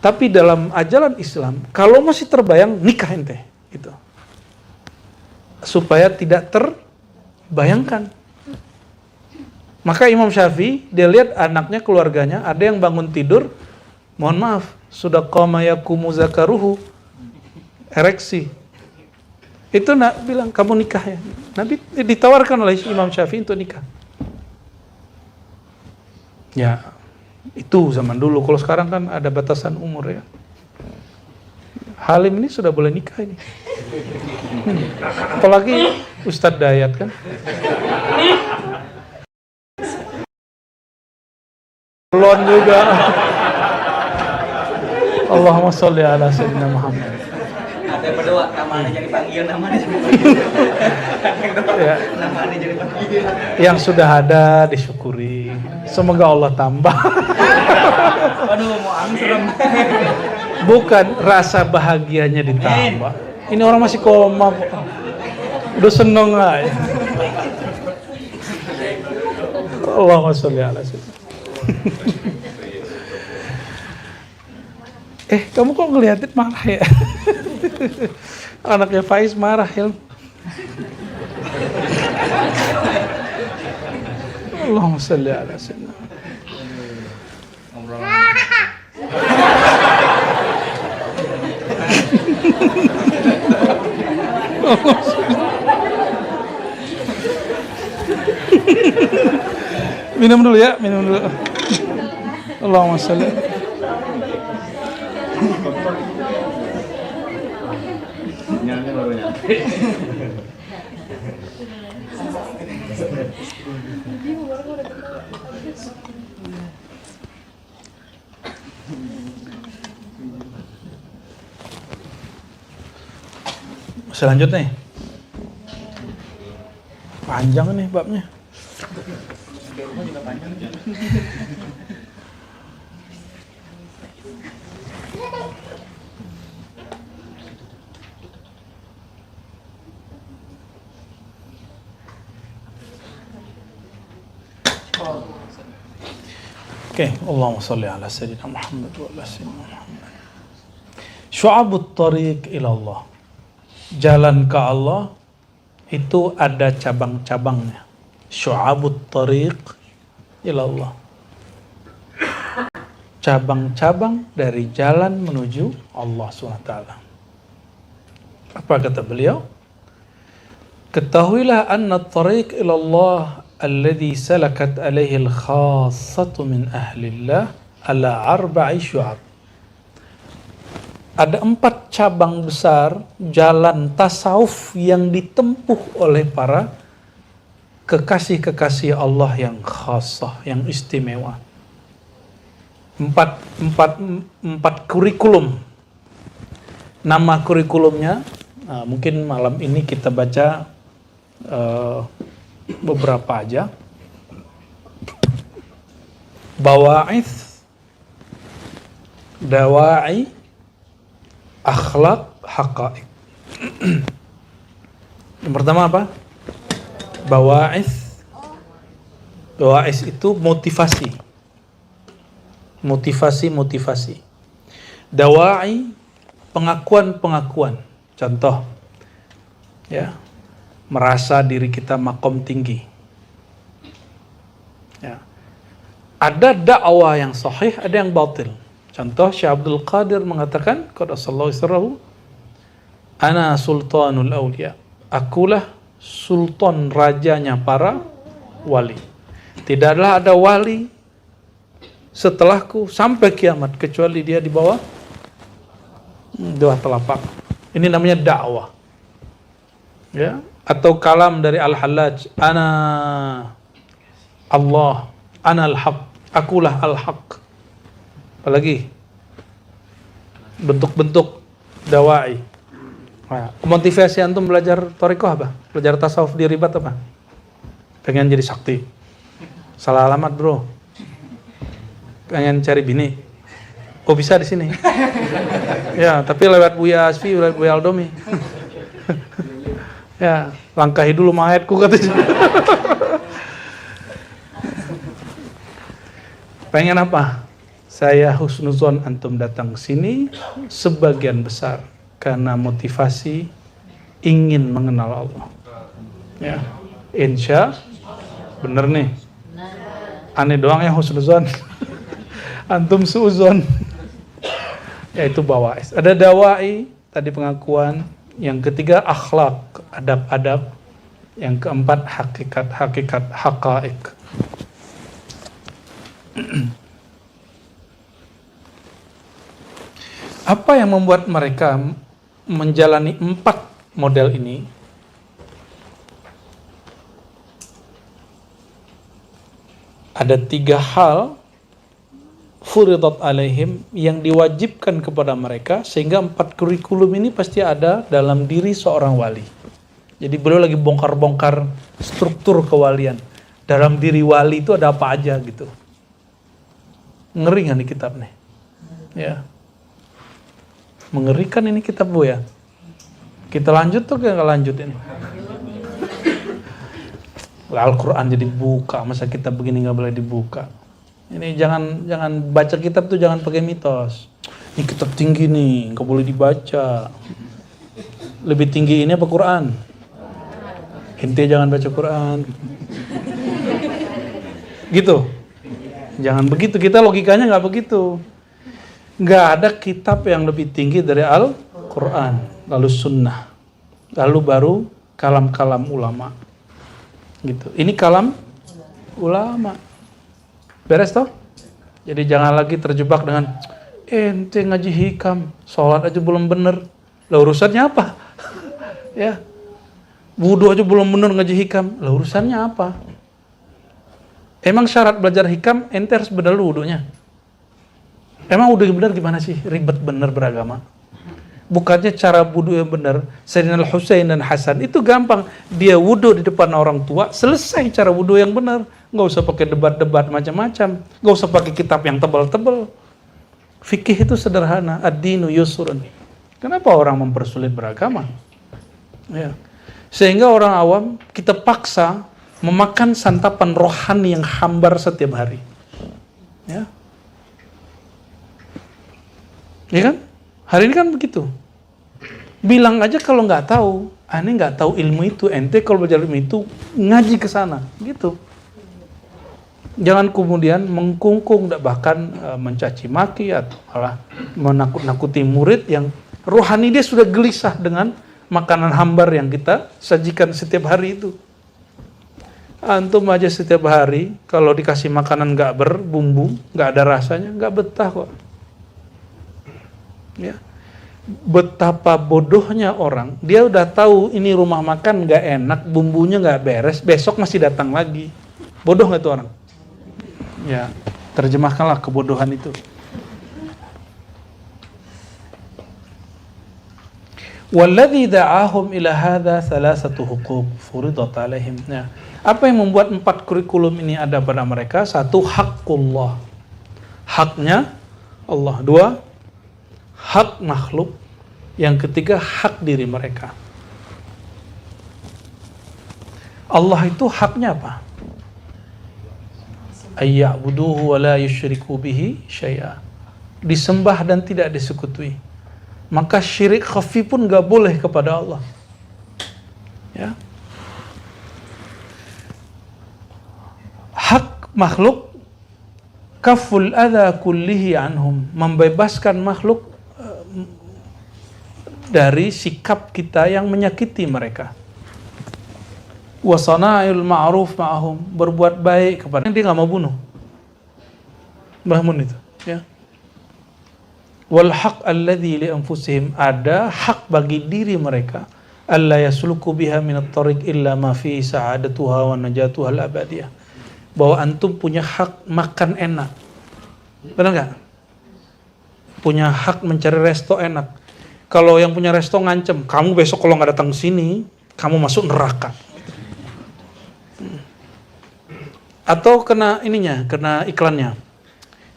Tapi dalam ajaran Islam, kalau masih terbayang, nikah ente. Gitu. Supaya tidak terbayangkan. Maka Imam Syafi'i, dia lihat anaknya, keluarganya, ada yang bangun tidur, mohon maaf, sudah qama yakumu zakaruhu, ereksi. Itu bilang, kamu nikah ya. Nabi ditawarkan oleh Imam Syafi'i untuk nikah. Ya, itu zaman dulu. Kalau sekarang kan ada batasan umur ya. Halim ini sudah boleh nikah ini. Apalagi Ustadz Dayat kan. Belum juga. Allahumma sholli ala sayyidina Muhammad. Ada yang berdoa, namanya jadi panggil, namanya Ya. namanya jadi panggil. Yang sudah ada disyukuri. Semoga Allah tambah. Waduh, mau amin serem. Bukan rasa bahagianya ditambah. Ini orang masih koma. Udah seneng aja. Allahumma sholli ala sayyidina. Kamu kok ngeliatin marah ya? Anaknya Faiz marah ya. Allahumma sholli ala sayyidina. Minum dulu ya, minum dulu. Allahumma sholli. Selanjutnya panjang nih babnya. Oke, Allahumma sholli ala sayyidina Muhammad wa ala sayyidina Muhammad. Syu'abut tariq ila Allah. Jalan ke Allah itu ada cabang-cabangnya. Syu'abut tariq ila Allah. Cabang-cabang dari jalan menuju Allah SWT. Apa kata beliau? Ketahuilah anna tariq ila Allah alladhi salakat alaihi al-khassatu min ahlillah ala arba'i syu'ab. Ada 4 cabang besar jalan tasawuf yang ditempuh oleh para kekasih-kekasih Allah yang khassah, yang istimewa. 4 kurikulum. Nama kurikulumnya, mungkin malam ini kita baca beberapa aja. Bawa'ith, dawa'i, akhlak, haqa'iq. Yang pertama apa? Bawa'ith. Bawa'ith itu motivasi. Motivasi. Dawa'i, pengakuan. Contoh, ya, merasa diri kita makom tinggi. Ya. Ada dakwah yang sahih, ada yang batil. Contoh, Syekh Abdul Qadir mengatakan, qadasallahu sirrahu, ana sultanul awliya. Akulah sultan, rajanya para wali. Tidaklah ada wali setelahku sampai kiamat kecuali dia di bawah 2 telapak. Ini namanya dakwah. Ya, Atau kalam dari Al-Hallaj, ana Allah, ana al-haq, akulah al-haq. Apalagi bentuk-bentuk dawai. Nah, motivasi antum belajar thariqah apa? Belajar tasawuf di Ribat apa? Pengen jadi sakti. Salah alamat, bro. Pengen cari bini. Oh, bisa di sini. Ya, tapi lewat Buya Asfi, lewat Buya Aldomi. Ya, langkahi dulu mayatku katanya. Pengen apa? Saya husnuzon antum datang sini sebagian besar karena motivasi ingin mengenal Allah. Ya, insya bener nih. Aneh doang yang husnuzon. Antum suuzon. Yaitu bawais. Ada dawai, tadi pengakuan. Yang ketiga akhlak, adab-adab. Yang keempat hakikat, haqa'iq. Apa yang membuat mereka menjalani 4 model ini? Ada 3 hal furidat alaihim yang diwajibkan kepada mereka, sehingga 4 kurikulum ini pasti ada dalam diri seorang wali. Jadi beliau lagi bongkar-bongkar struktur kewalian. Dalam diri wali itu ada apa aja gitu. Ngeri kan di kitab nih? Ya. Mengerikan ini kitab, Bu ya. Kita lanjut tuh nggak lanjut ini? Al-Quran jadi buka, masa kitab begini nggak boleh dibuka? Ini jangan baca kitab tuh jangan pakai mitos. Ini kitab tinggi nih, nggak boleh dibaca. Lebih tinggi ini apa Quran? Ente jangan baca Quran. Gitu. Jangan begitu, kita logikanya nggak begitu. Nggak ada kitab yang lebih tinggi dari Al-Quran, lalu sunnah, lalu baru kalam-kalam ulama. Gitu. Ini kalam ulama. Beres toh? Jadi jangan lagi terjebak dengan ente ngaji hikam, sholat aja belum bener. Lah urusannya apa? Ya. Wudu aja belum bener ngaji hikam. Lah urusannya apa? Emang syarat belajar hikam ente harus bener wudunya? Emang wudu yang benar gimana sih? Ribet bener beragama. Bukannya cara wudu yang benar, Sayyidina Al-Husain dan Hasan itu gampang. Dia wudu di depan orang tua, selesai cara wudu yang benar. Nggak usah pakai debat-debat macam-macam. Nggak usah pakai kitab yang tebal-tebal. Fikih itu sederhana. Ad-dinu yusrun. Kenapa orang mempersulit beragama? Ya. Sehingga orang awam kita paksa memakan santapan rohani yang hambar setiap hari. Ya. Ya kan? Hari ini kan begitu. Bilang aja kalau nggak tahu, aneh nggak tahu ilmu itu, ente kalau belajar ilmu itu ngaji ke sana, gitu. Jangan kemudian mengkungkung, bahkan mencaci maki atau malah menakut-nakuti murid yang rohani dia sudah gelisah dengan makanan hambar yang kita sajikan setiap hari itu. Antum aja setiap hari kalau dikasih makanan nggak berbumbu, nggak ada rasanya, nggak betah kok. Ya. Betapa bodohnya orang, dia udah tahu ini rumah makan nggak enak, bumbunya nggak beres, besok masih datang lagi. Bodoh nggak tuh orang? Ya, terjemahkanlah kebodohan itu. Walladzi da'ahum ila hadza thalathatu huquq furidat alaihim. Nah, apa yang membuat 4 kurikulum ini ada pada mereka? 1, haqqullah. Haknya Allah. 2, hak makhluk. Yang ketiga, hak diri mereka. Allah itu haknya apa? Ayya'buduhu wa la yusyriku bihi syai'a. Disembah dan tidak disekutuhi. Maka syirik khafi pun gak boleh kepada Allah. Ya. Hak makhluk, kaful adha kullihi anhum. Membebaskan makhluk dari sikap kita yang menyakiti mereka. Wa sana'il ma'ruf ma'ahum, berbuat baik kepada dia, nggak mau bunuh. Bahmun itu, ya. Wal haq alladzi li anfusihim, ada hak bagi diri mereka. alla yasluku biha minat tariq illa ma fi sa'adatuha wa najatuha al-abadiyah. Bahwa antum punya hak makan enak. Benar nggak? Punya hak mencari resto enak. Kalau yang punya resto ngancem, kamu besok kalau nggak datang sini, kamu masuk neraka. Atau kena iklannya.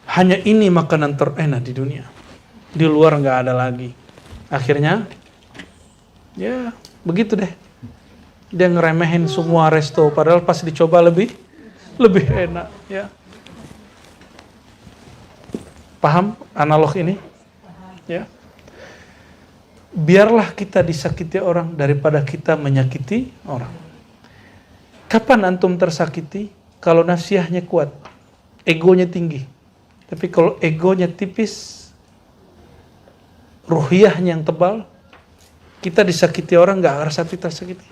Hanya ini makanan terenak di dunia. Di luar nggak ada lagi. Akhirnya, ya begitu deh. Dia ngeremehin semua resto, padahal pas dicoba lebih enak. Ya. Paham analog ini? Ya. Biarlah kita disakiti orang daripada kita menyakiti orang. Kapan antum tersakiti? Kalau nasihatnya kuat, egonya tinggi. Tapi kalau egonya tipis, ruhiyahnya yang tebal, kita disakiti orang gak ngerasa kita sakiti.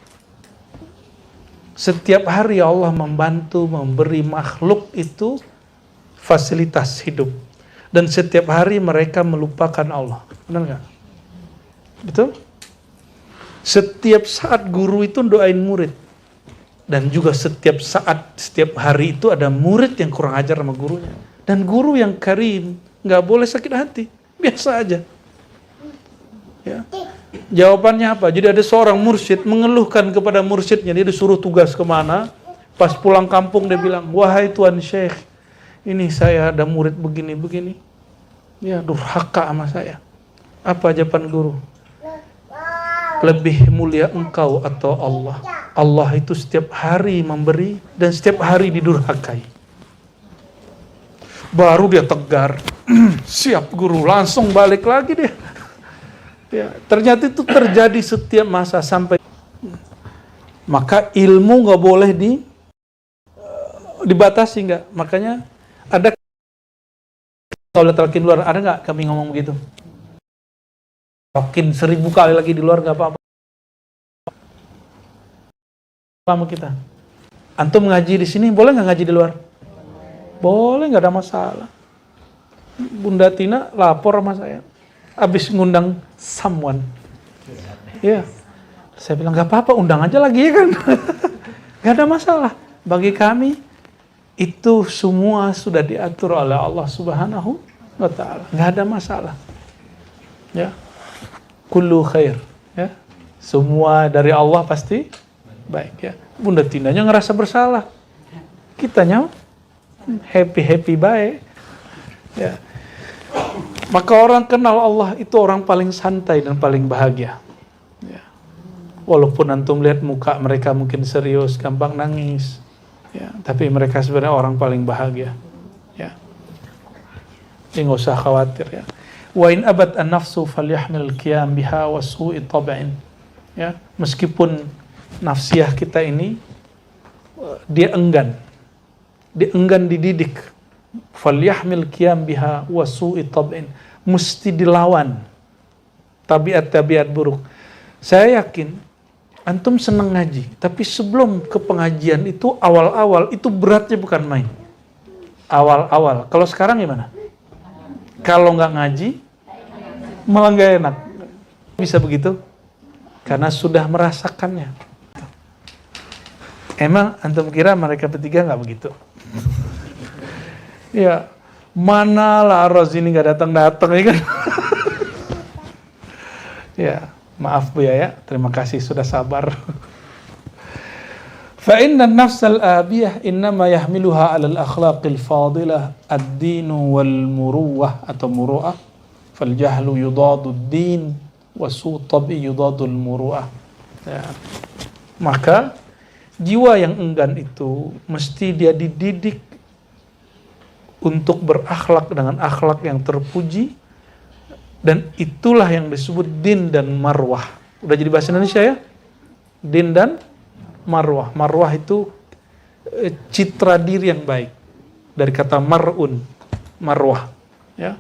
Setiap hari Allah membantu, memberi makhluk itu fasilitas hidup. Dan setiap hari mereka melupakan Allah. Benar gak? Betul? Setiap saat guru itu doain murid. Dan juga setiap saat, setiap hari itu ada murid yang kurang ajar sama gurunya. Dan guru yang karim, gak boleh sakit hati. Biasa aja. Ya. Jawabannya apa? Jadi ada seorang mursyid mengeluhkan kepada mursyidnya. Dia disuruh tugas kemana. Pas pulang kampung dia bilang, wahai Tuan Syekh, ini saya ada murid begini-begini. Ya durhaka sama saya. Apa jawaban guru? Lebih mulia engkau atau Allah? Allah itu setiap hari memberi dan setiap hari didurhakai. Baru dia tegar. Siap guru, langsung balik lagi dia. Ya, ternyata itu terjadi setiap masa sampai. Maka ilmu nggak boleh dibatasi nggak. Makanya ada kalau talqin luar, ada nggak kami ngomong begitu? Talqin 1000 kali lagi di luar nggak apa-apa. Sama kita. Antum ngaji di sini boleh nggak ngaji di luar? Boleh, nggak ada masalah. Bunda Tina lapor sama saya. Abis ngundang someone. Ya. Saya bilang nggak apa-apa, undang aja lagi ya kan. Nggak ada masalah. Bagi kami itu semua sudah diatur oleh Allah Subhanahu wa taala. Nggak ada masalah. Ya. Kullu khair, ya. Semua dari Allah pasti baik, ya. Bunda Tinanya ngerasa bersalah. Kitanya happy baik. Ya. Maka orang kenal Allah itu orang paling santai dan paling bahagia. Ya. Walaupun antum lihat muka mereka mungkin serius, gampang nangis. Ya, tapi mereka sebenarnya orang paling bahagia. Ya. Jadi nggak usah khawatir, ya. Wa in abad an-nafsu falyahmil qiyam biha wa su'i tab'in. Ya, meskipun nafsiyah kita ini dia enggan dididik. Falyahmil qiyam biha wa su'i tab'in. Mesti dilawan tabiat-tabiat buruk. Saya yakin antum senang ngaji, tapi sebelum ke pengajian itu awal-awal itu beratnya bukan main. Awal-awal. Kalau sekarang gimana? Kalau nggak ngaji, malah nggak enak. Bisa begitu? Karena sudah merasakannya. Emang antum kira mereka bertiga nggak begitu? Ya, mana lah Ros ini nggak datang-datang ya kan? Ya. Maaf Bu Yaya, terima kasih sudah sabar. Fa inna an-nafs al-abiyah innama yahmiluha 'ala al-akhlaqil fadilah ad-din wal muruwah atau muru'ah. Fal jahlu yudadu ad-din wa su' tabi yudadu al-muru'ah. Ya. Maka jiwa yang enggan itu mesti dia dididik untuk berakhlak dengan akhlak yang terpuji. Dan itulah yang disebut din dan marwah. Udah jadi bahasa Indonesia ya? Din dan marwah. Marwah itu citra diri yang baik. Dari kata mar'un, marwah. Ya.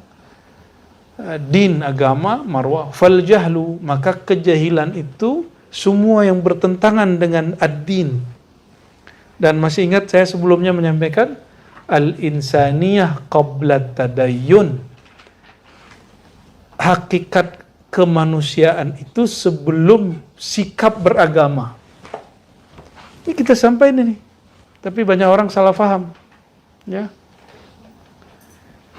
Din agama, marwah. Fal jahlu, maka kejahilan itu semua yang bertentangan dengan ad-din. Dan masih ingat saya sebelumnya menyampaikan al-insaniyah qabla tadayyun. Hakikat kemanusiaan itu sebelum sikap beragama. Ini kita sampaikan ini, tapi banyak orang salah paham. Ya.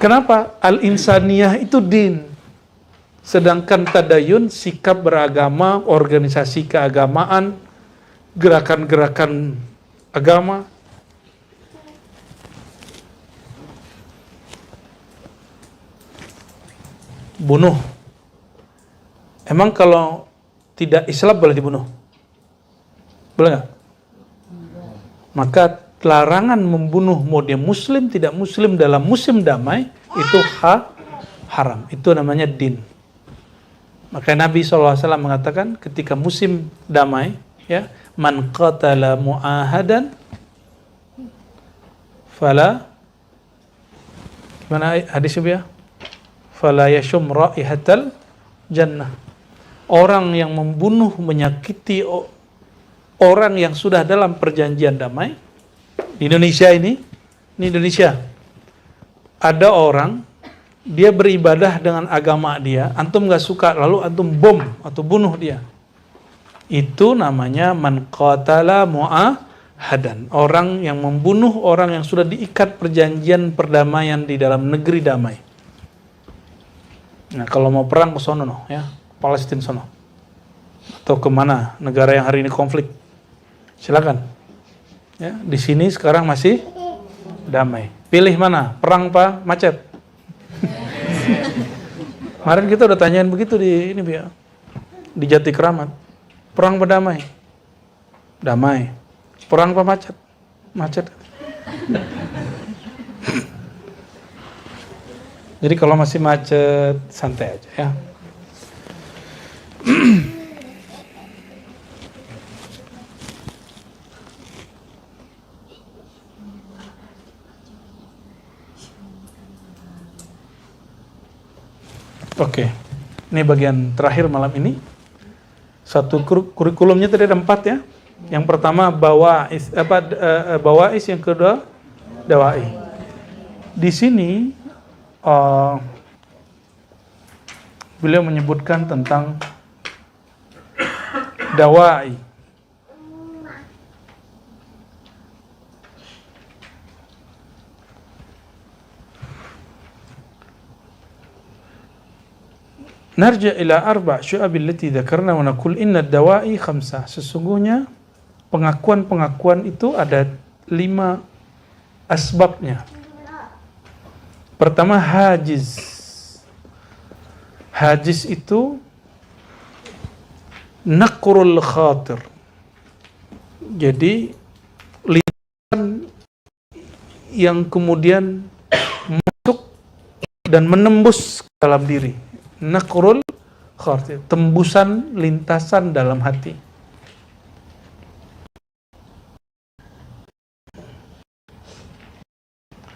Kenapa? Al-insaniyah itu din. Sedangkan tadayun, sikap beragama, organisasi keagamaan, gerakan-gerakan agama. Bunuh. Emang kalau tidak Islam boleh dibunuh? Boleh nggak? Maka larangan membunuh mau dia muslim, tidak muslim dalam musim damai, itu haram. Itu namanya din. Maka Nabi SAW mengatakan ketika musim damai, ya, man qatala mu'ahadan fala, gimana hadisnya ya? Fala yashum raihatal jannah. Orang yang membunuh, menyakiti orang yang sudah dalam perjanjian damai. Di Indonesia ini Indonesia, ada orang dia beribadah dengan agama dia, antum gak suka, lalu antum bom atau bunuh dia. Itu namanya man qatala mu'ahadan. Orang yang membunuh orang yang sudah diikat perjanjian perdamaian di dalam negeri damai. Nah, kalau mau perang ke sono, ya, Palestina sono, atau kemana negara yang hari ini konflik, silakan. Ya, di sini sekarang masih damai. Pilih mana? Perang apa? Macet. Kemarin kita udah tanyain begitu di ini, ya, di Jati Keramat. Perang apa damai? Damai. Perang apa macet? Macet. Jadi kalau masih macet, santai aja ya. Oke, ini bagian terakhir malam ini. Satu kurikulumnya tadi ada 4 ya. Yang pertama bawais, bawais, yang kedua dawai. Di sini beliau menyebutkan tentang dawai. Narja ila arba' syu'abil lati dzakarna wa naqul inna ad-dawa'i khamsah. Sesungguhnya pengakuan-pengakuan itu ada 5 asbabnya. Pertama, hajiz. Hajiz itu naqrul khatir. Jadi lintasan yang kemudian masuk dan menembus ke dalam diri. Naqrul khatir, tembusan lintasan dalam hati.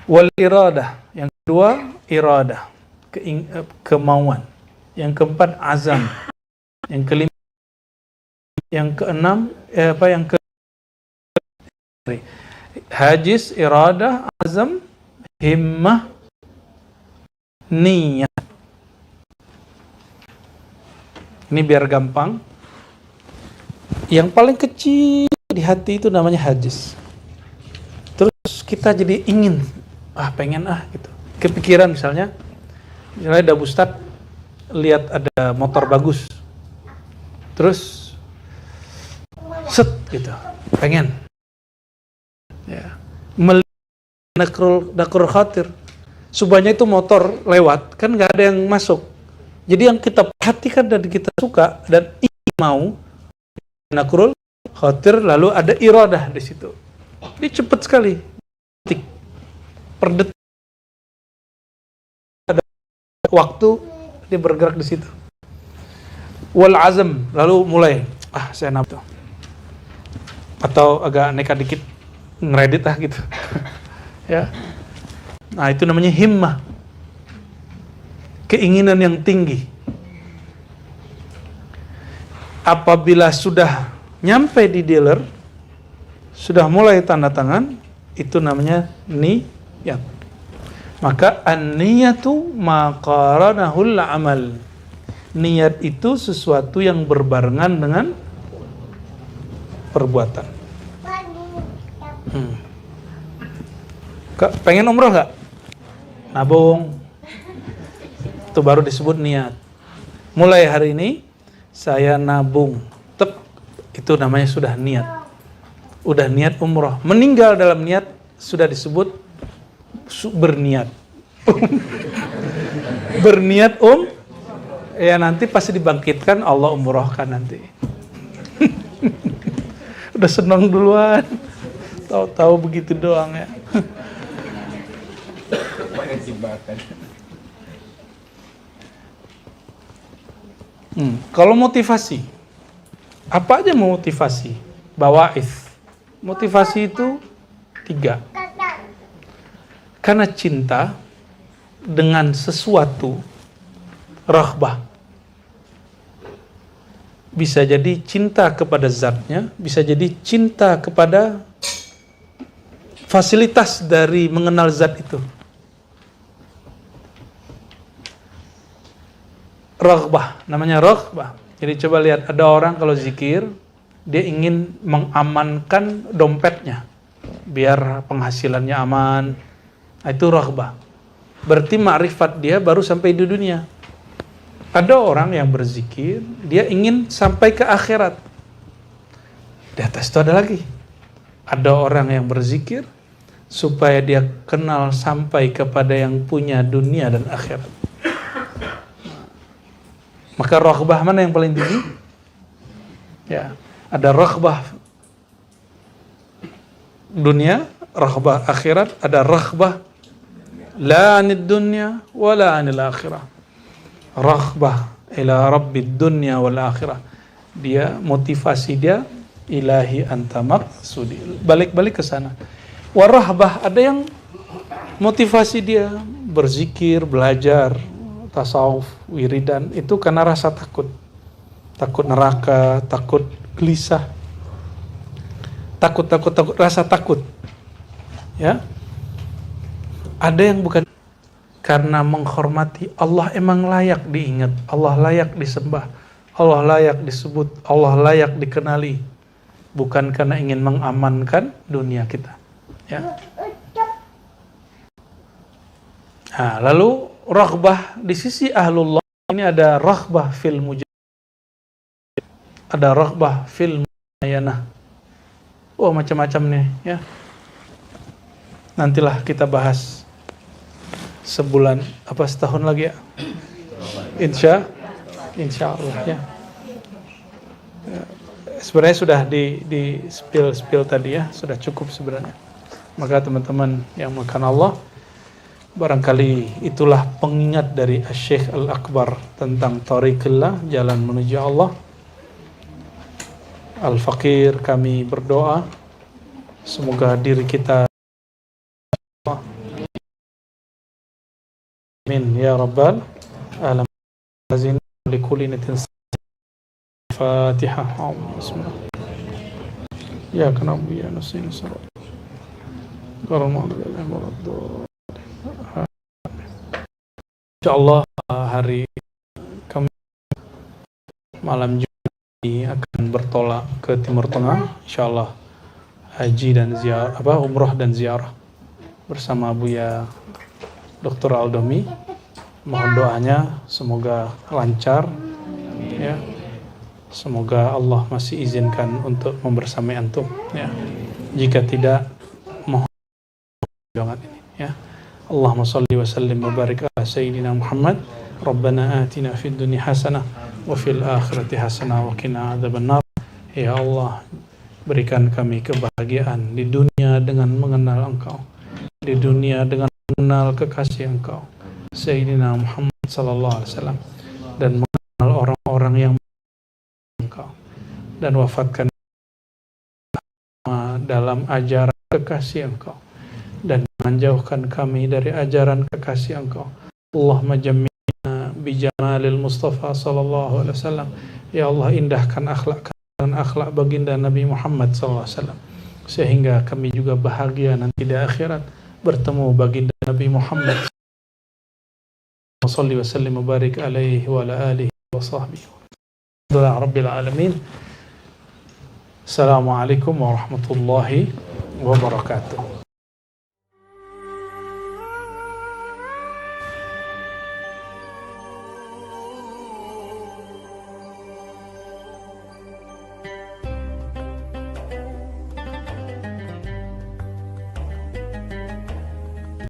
Wal iradah, yang kedua iradah, kemauan. Yang keempat azam. Yang kelima, yang keenam hajiz, iradah, azam, himmah, niyah. Ini biar gampang. Yang paling kecil di hati itu namanya hajiz. Terus kita jadi ingin, pengen gitu. Kepikiran misalnya ada Ustadz lihat ada motor bagus, terus set gitu, pengen. Ya. Melihat nakrul khatir. Subahnya itu motor lewat, kan nggak ada yang masuk. Jadi yang kita perhatikan dan kita suka dan ingin mau, nakrul khatir, lalu ada iradah di situ. Ini cepat sekali. Per detik ada waktu dia bergerak di situ. Wal azam, lalu mulai saya nafsu. Atau agak nekat dikit ngeredit gitu. Ya. Nah, itu namanya himmah. Keinginan yang tinggi. Apabila sudah nyampe di dealer, sudah mulai tanda tangan, itu namanya niyat. Maka an-niyatu ma qaranahul amal. Niat itu sesuatu yang berbarengan dengan perbuatan. Pengen umroh nggak? Nabung. Itu baru disebut niat. Mulai hari ini saya nabung. Itu namanya sudah niat. Udah niat umroh. Meninggal dalam niat sudah disebut berniat. Berniat ya nanti pasti dibangkitkan, Allah umrohkan nanti. Udah senang duluan, tahu-tahu begitu doang ya. Kalau motivasi, apa aja motivasi? Bawa'ith. Motivasi itu 3. Karena cinta dengan sesuatu, raghbah. Bisa jadi cinta kepada zatnya, bisa jadi cinta kepada fasilitas dari mengenal zat itu. Raghbah, namanya raghbah. Jadi coba lihat, ada orang kalau zikir, dia ingin mengamankan dompetnya, biar penghasilannya aman. Itu raghbah. Berarti ma'rifat dia baru sampai di dunia. Ada orang yang berzikir, dia ingin sampai ke akhirat. Di atas itu ada lagi. Ada orang yang berzikir supaya dia kenal sampai kepada yang punya dunia dan akhirat. Maka raghbah mana yang paling tinggi? Ya, ada raghbah dunia, raghbah akhirat, ada raghbah la anid dunya wa la anil akhirah. Raghbah ila rabbid dunya wal akhirah. Dia motivasi dia ilahi anta maqsudi. Balik-balik ke sana. Warahbah, ada yang motivasi dia berzikir, belajar tasawuf, wiridan, itu karena rasa takut. Takut neraka, takut gelisah. Takut, rasa takut. Ya. Ada yang bukan karena menghormati Allah, emang layak diingat, Allah layak disembah, Allah layak disebut, Allah layak dikenali, bukan karena ingin mengamankan dunia kita. Ya. Nah, lalu raghbah di sisi ahlullah ini ada raghbah fil mujahid, ada raghbah fil muayanah. Oh, macam-macam nih ya. Nantilah kita bahas sebulan apa setahun lagi ya, insya Allah ya. Sebenarnya sudah di spill tadi ya, sudah cukup sebenarnya. Maka teman-teman yang makan Allah, barangkali itulah pengingat dari Syekh Al-Akbar tentang Tariqillah, jalan menuju Allah. Al-Fakir, kami berdoa semoga diri kita, amin ya rabbal alamin. Azin likulli natin Fatihah. Bismillah. Ya kana ya nasin salat. Insyaallah hari Kamis malam Jumat ini akan bertolak ke Timur Tengah, insyaallah haji dan ziarah, umrah dan ziarah bersama Buya Dr. Aldomi. Mohon doanya semoga lancar ya. Semoga Allah masih izinkan untuk membersamai antum ya. Jika tidak, mohon jangan ini ya. Allahumma salli wa sallim wa barik ala sayyidina Muhammad. Rabbana atina fid dunya hasanah wa fil akhirati hasanah wa qina adzabannar. Ya Allah, berikan kami kebahagiaan di dunia dengan mengenal Engkau, di dunia dengan mengenal kekasih Engkau Sayyidina Muhammad sallallahu alaihi wasallam, dan mengenal orang-orang yang Engkau, dan wafatkan dalam ajaran kekasih Engkau, dan menjauhkan kami dari ajaran kekasih Engkau. Allahumma jammilna bi jamalil Mustafa sallallahu alaihi wasallam. Ya Allah, indahkan akhlak dan akhlak baginda Nabi Muhammad sallallahu alaihi wasallam, sehingga kami juga bahagia nanti di akhirat bertemu baginda Nabi Muhammad. Salli wa sallim wa barik alaihi wa ala alihi وصحبه. Alhamdulillah Rabbil Alamin. Assalamualaikum warahmatullahi wabarakatuh.